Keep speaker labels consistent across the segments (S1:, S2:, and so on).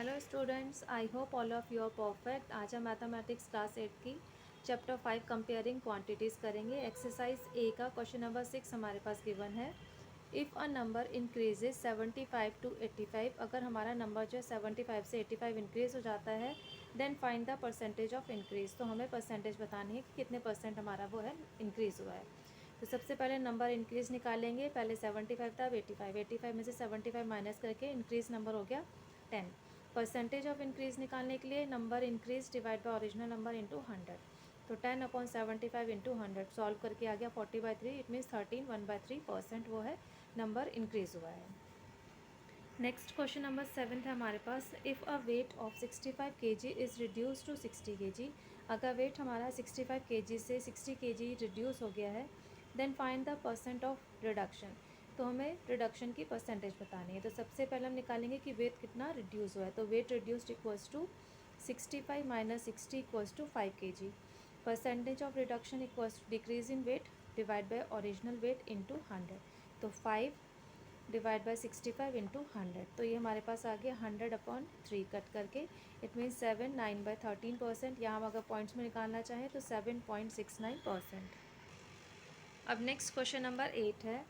S1: Hello students, I hope all of you are perfect. आज हम mathematics class 8 की chapter 5 comparing quantities करेंगे। Exercise A का question number 6 हमारे पास गिवन है। If a number increases 75 to 85, अगर हमारा नंबर जो है 75 से 85 इंक्रीज़ हो जाता है, then find the percentage of increase. तो हमें परसेंटेज बतानी है कि कितने परसेंट हमारा वो है इंक्रीज़ हुआ है। तो सबसे पहले नंबर इंक्रीज़ निकालेंगे। पहले 75 था, अब 85। 85 में से 75 माइनस करके इंक्रीज़ नंबर हो गया 10। परसेंटेज ऑफ इंक्रीज़ निकालने के लिए number increase divide by original number into 100। तो 10/75 इंटू 100 सॉल्व करके आ गया 40/3। इट मीन्स 13 1/3% वो है नंबर इंक्रीज़ हुआ है। नेक्स्ट क्वेश्चन नंबर 7 है हमारे पास। If a weight of 65 kg is reduce to 60 kg, अगर वेट हमारा 65 kg से 60 kg रिड्यूस हो गया है, then find the percent of reduction. तो हमें रिडक्शन की परसेंटेज बतानी है। तो सबसे पहले हम निकालेंगे कि वेट कितना रिड्यूस हुआ है। तो weight reduced equals to 65 minus 60 equals to 5 kg। Percentage of reduction equals to decrease in weight divide by original weight into 100। तो 5 डिवाइड बाय 65 इंटू 100। तो ये हमारे पास आ गया 100/3 कट करके। It means 7 9/13%। यहाँ हम अगर पॉइंट्स में निकालना चाहें तो 7.69%। अब नेक्स्ट क्वेश्चन नंबर 8 है।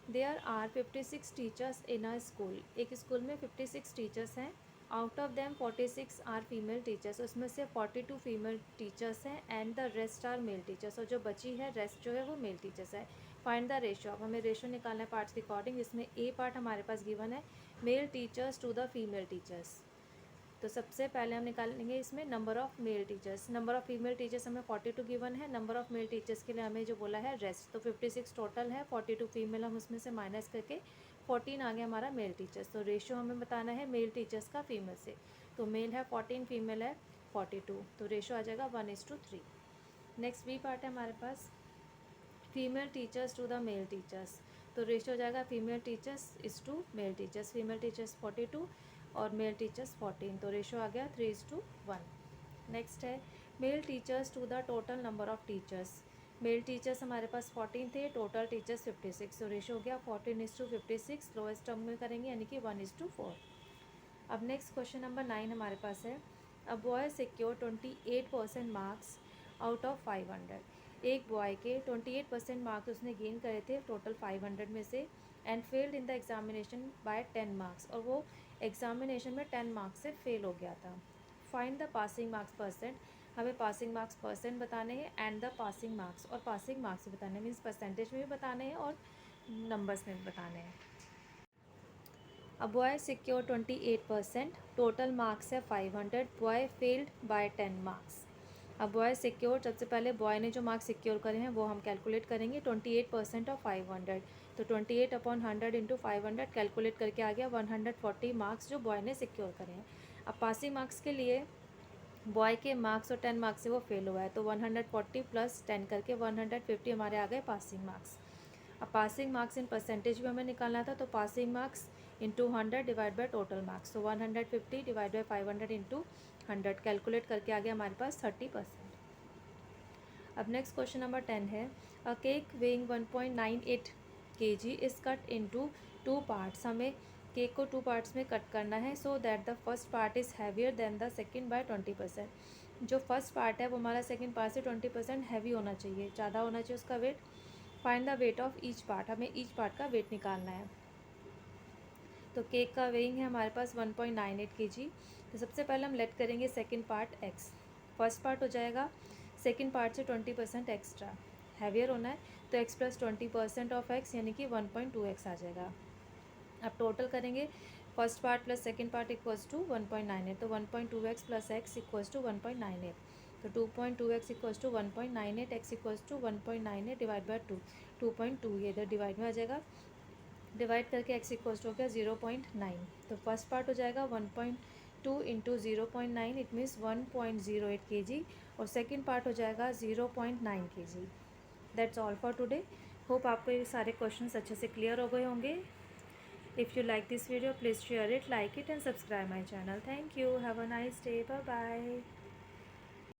S1: There are 56 teachers in a school, एक स्कूल में 56 टीचर्स हैं। Out of them 46 are female teachers, उसमें से 42 फीमेल टीचर्स हैं and the rest are male teachers, और जो बची है रेस्ट जो है वो मेल टीचर्स है। Find the ratio. अब हमें रेशियो निकालना है पार्ट्स के अकॉर्डिंग। इसमें ए पार्ट हमारे पास गिवन है male teachers to the female teachers. तो सबसे पहले हम निकालेंगे इसमें number of male teachers. Number of female teachers हमें 42 गिवन है। नंबर ऑफ़ मेल टीचर्स के लिए हमें जो बोला है रेस्ट, तो 56 टोटल है, 42 फीमेल, हम उसमें से माइनस करके 14 आ गया हमारा मेल टीचर्स। तो रेशियो हमें बताना है मेल टीचर्स का फीमेल से। तो मेल है 14, फीमेल है 42, तो रेशियो आ जाएगा 1:3। नेक्स्ट बी पार्ट है हमारे पास female teachers to the male teachers. तो रेशियो हो जाएगा female teachers is to male teachers. Female teachers 42 और मेल टीचर्स 14, तो रेशियो आ गया 3:1। नेक्स्ट है male teachers to the total number of teachers. Male teachers हमारे पास 14 थे, टोटल टीचर्स 56, तो रेशियो हो गया 14:56। लोएस्ट टर्म में करेंगे यानी कि 1:4। अब नेक्स्ट क्वेश्चन नंबर 9 हमारे पास है। A boy secure 28% marks out of 500। एक बॉय के 28% मार्क्स उसने गेन करे थे टोटल 500 में से, and failed in the examination by 10 marks, और वो एग्जामिनेशन में 10 मार्क्स से फेल हो गया था। Find the passing marks percent. हमें पासिंग मार्क्स परसेंट बताने हैं एंड द पासिंग मार्क्स, और पासिंग मार्क्स भी बताने हैं, मीन्स परसेंटेज में भी बताने हैं और नंबर्स में भी बताने हैं। A boy secured 28%, total marks है 500, बॉय फेल्ड बाय 10 मार्क्स। अब बॉय सिक्योर, सबसे पहले बॉय ने जो मार्क्स सिक्योर करे हैं वो हम कैलकुलेट करेंगे। 28% ऑफ 500, तो 28/100 इंटू 500 कैलकुलेट करके आ गया 140 मार्क्स जो बॉय ने सिक्योर करे हैं। अब पासिंग मार्क्स के लिए बॉय के मार्क्स और 10 मार्क्स से वो फेल हुआ है, तो 140 प्लस 10 करके 150 हमारे आ गए पासिंग मार्क्स। अब पासिंग मार्क्स इन परसेंटेज भी हमें निकालना था, तो passing marks into 100 divide by total marks, तो 150 डिवाइड बाय 500 इंटू 100 कैलकुलेट करके आ गया हमारे पास 30%। अब नेक्स्ट क्वेश्चन नंबर 10 है। अ cake weighing 1.98 kg is cut into 2 parts. हमें केक को 2 पार्ट्स में कट करना है, so that the first part is heavier than the second by 20%। जो फर्स्ट पार्ट है वो हमारा सेकेंड पार्ट से 20% हैवी होना चाहिए, ज़्यादा होना चाहिए उसका weight. Find the weight of each part, हमें ईच पार्ट का वेट निकालना है। तो केक का वेइंग है हमारे पास 1.98 kg। तो सबसे पहले हम लेट करेंगे second part x. First part हो जाएगा सेकंड पार्ट से 20% एक्स्ट्रा, हैवियर होना है, तो x प्लस 20% ऑफ x यानी कि 1.2x आ जाएगा। अब टोटल करेंगे first part plus second part equals to 1.98, तो 1.2x plus x equals to 1.98, तो 2.2x equals to 1.98, x equals to 1.98 divide by 2, ये इधर डिवाइड में आ जाएगा। डिवाइड करके x इक्वल्स टू हो गया 0.9, तो फर्स्ट पार्ट हो जाएगा 1.2 इंटू 0.9, इट मीन्स 1.08 kg, और सेकेंड पार्ट हो जाएगा 0.9 kg। That's all for today. Hope आपको ये सारे क्वेश्चंस अच्छे से क्लियर हो गए होंगे। If you like this video, please share it, like it and subscribe my channel. Thank you. Have a nice day. Bye bye.